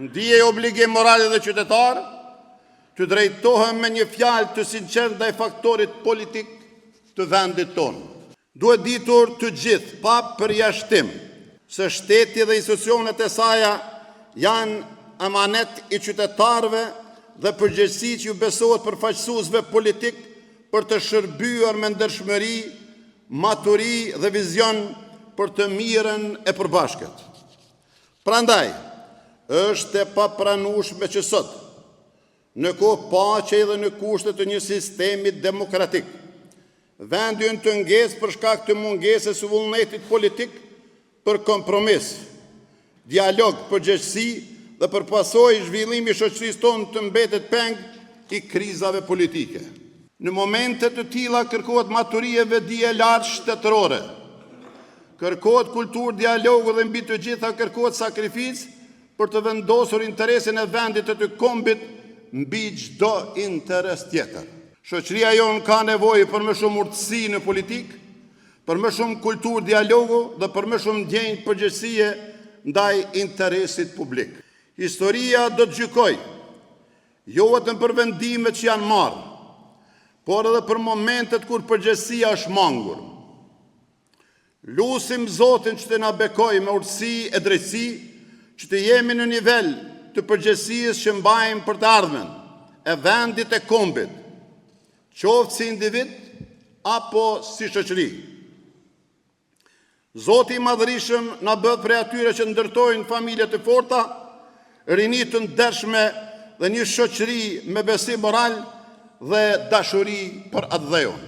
ndije obligim moral dhe qytetar të drejtohem me një fjalë të sinqert ndaj faktorit politik të vendit tonë. Duhet ditur të gjithë, pa përjashtim, se shteti dhe institucionet e saja janë amanet i qytetarëve dhe përgjegjësi që ju besohet përfaqësuesve politik për të shërbyer me ndershmëri, maturi dhe vizion për të mirën e përbashkët. Prandaj, është e papranueshme që sot, në kohë paqe dhe në kushtet të një sistemi demokratik, vendi ynë të ngesë për shkak të mungesës së vullnetit politik për kompromis, dialog, përgjegjësi dhe për pasojë zhvillimi i shoqërisë tonë të mbetet peng i krizave politike. Në momente të tilla kërkohet maturi e vedi e lartë shtetërore, kërkohet kulturë dialogu dhe mbi të gjitha kërkohet sakrificë për të vendosur interesin e vendit të kombit mbi çdo interes tjetër. Shoqëria jonë ka nevojë për më shumë urtësi në politikë, për më shumë kulturë dialogu dhe për më shumë ndjenjë përgjegjësie ndaj interesit publik. Historia do të gjykojë jo vetëm për vendimet që janë marrë, por edhe për momentet kur përgjegjësia është mangur. Lutim Zotin që të na bekojë me urtësi e drejtësi, që të jemi në nivel të përgjegjësisë që mbajmë për të ardhmen e vendit e kombit, qoftë si individ apo si shoqëri. Zoti i Madhërisëm na bëhet prej atyre që ndërtojnë familje të forta, rini të ndershme dhe një shoqëri me besim moral dhe dashuri për atë dheun.